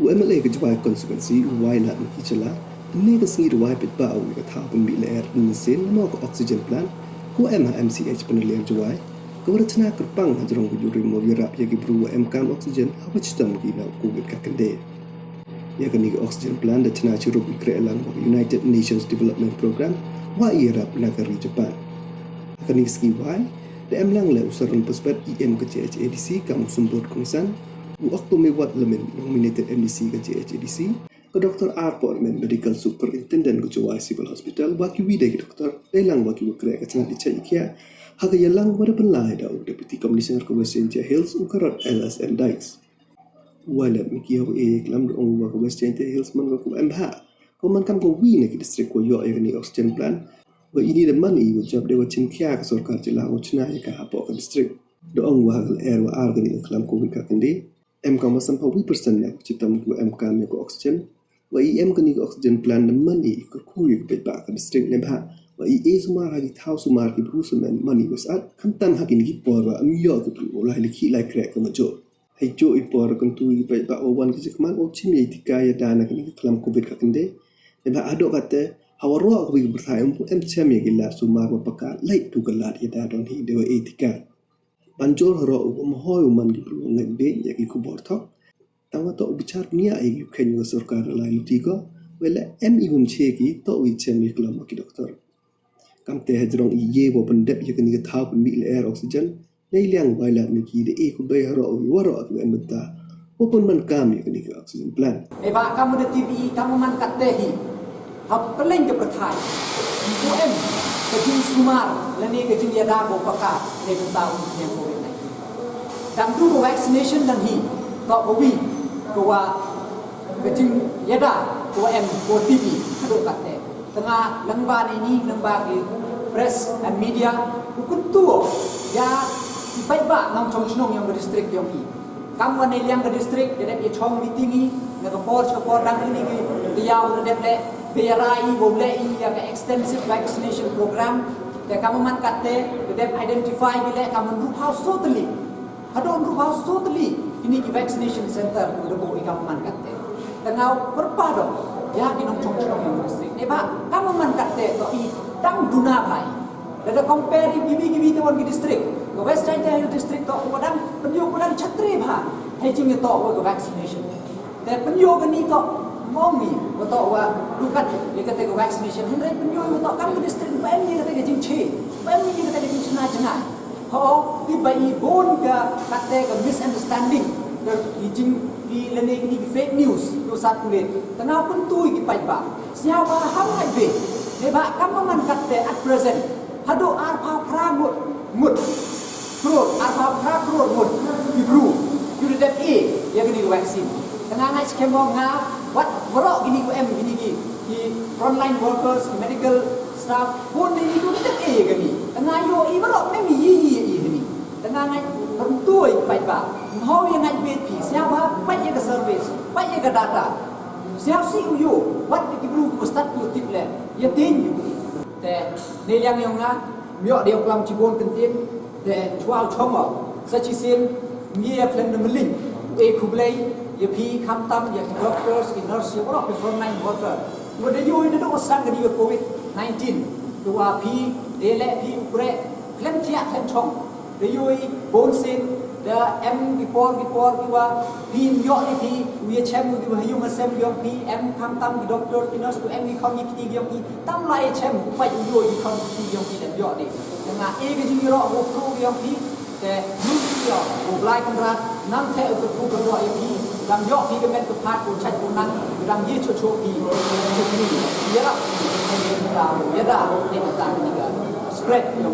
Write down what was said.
UMLA ke Jawa konstituensi Wailat Makichala ini ke sengi Wai Pitba awi ke tahu pembil air mesin nama ke oksigen plant ku MHMCH penelian Jawa ke warcana kerpang hajarong ke juri mau wirap yagi beru MKM oksigen apa cerita mungkin nak COVID kakende ya kini ke oksigen plant dan cina curug ikreelang United Nations Development Program wa irap negara Jepang kini sengi Wai dan emlang le usaran perspet IM ke CHADC kamu sembut kongsan waktu mewat lemen nominated MDC ke CHADC ke Dr. R. Portman Medical Superintendent ke Jawa Civil Hospital waki wida ke doktor lelang waki wakre ke cenah dicai kia haga yalang pada penlai dau Deputy Commissioner ke Western Hills ukarat LSM Dykes walat miki hau kelam doong wa ke Western Hills man ke MH ko man kam ko wi ne ke district ko yo ni oxygen plant wa ini the money wajab dewa chin kia ke sarkar jila cenah ka hapo ke district doong wa hagal air wa ar ke kelam ko ka kende MK sampai 1% nak cita mungkin MK ni ko oksigen, wa IM kini ko oksigen plan mani ko kuy ke ba ka district ne ba, wa IE semua lagi tahu semua ki berusaha mani besar, kan tan hakin ki por wa amyo ke bru lah liki like crack ke majo. Hai jo ipor kan tu ki ba wan ki kman o chimi tika ya dana kini kelam covid ka kende, ne ba ado kata hawaro ko bi berthai umpu chami ki la semua wa paka light tu galat ya da don hi dewa etika. Banjor haro umhoy uman di bru ngende yaki kubor thok tawa to bichar nia ai khen yo sarkar lai lutigo wala mi che ki to wi chen mi klam ki doktor kam te hajrong ye bo pendep ye kini tha pun mi air oxygen nei liang wala mi ki de ku bai haro wi waro ak emta opun man kam ye kini oxygen plan ba kamu de TV kamu man katehi hab keleng ke perthai ku kejing sumar lani kejing dia dah bopaka ne tahu yang COVID-19 dan tu vaccination dan hi to obi ko wa kejing dia dah ko ko TV kado kate tengah lembar ini lembar di press and media ukun tu ya baik ba nang chong chnong yang district yang hi kamu ne yang district dia dia chong meeting ni ne ko dan ini dia udah dia BRI boleh ia ke extensive vaccination program dan kamu man kate dia identify bila kamu group house totally ini di vaccination center udah boleh kamu man kate tengau perpado ya di nong chong yang district ne ba kamu man kate to i dang duna bai ada compare gibi to di district ke Western district to wadang penyo kudan chhatri ba hai jing to ke vaccination dan penyo ni to mongi betul wa bukan dia kata ke vaccination henry penyo betul kamu district pem ni kata ke jing che pem ni kata ke jing cena ho di bai bon ka kata ke misunderstanding ke jing di lene ni fake news tu satu le tengah pun tu ki pai ba siapa hang be ne ba kamu man kata at present hado ar pa pra mut pro ar pa pra pro mut di bru you that ya kini vaksin tengah ngai skemong ha what berok gini gini frontline workers medical staff pun ini tu tak gini tengah yo berok memi gini tengah ngai bertui baik ba mau yang ngai BP siapa baik ke service baik ke data siapa si yo what di bru ko start to tip le ya tin te ne liang yong nga myo de klam chibon kentin te chwa chongo sa chi sin ngia plan de meling kublai ya pi kam tam ya doctors nurse ya orang frontline worker wada yo ini do sang di COVID-19 dua pi dele pi ukre klem tia klem chong de yo bon sin da before kiwa pi yo ni pi wi chem di hayu masem yo pi kam tam di doctor nurse ku kon ni ki yo pi tam lai chem pa yo kon ki yo pi da yo ni nga ke ji ro wo pro yo pi te nu yo wo blai kon ra nam the ku ku ro yo pi làm rõ thì cái men cực hạt của trạch của năng làm gì cho thì biết là để tạo spread nhiều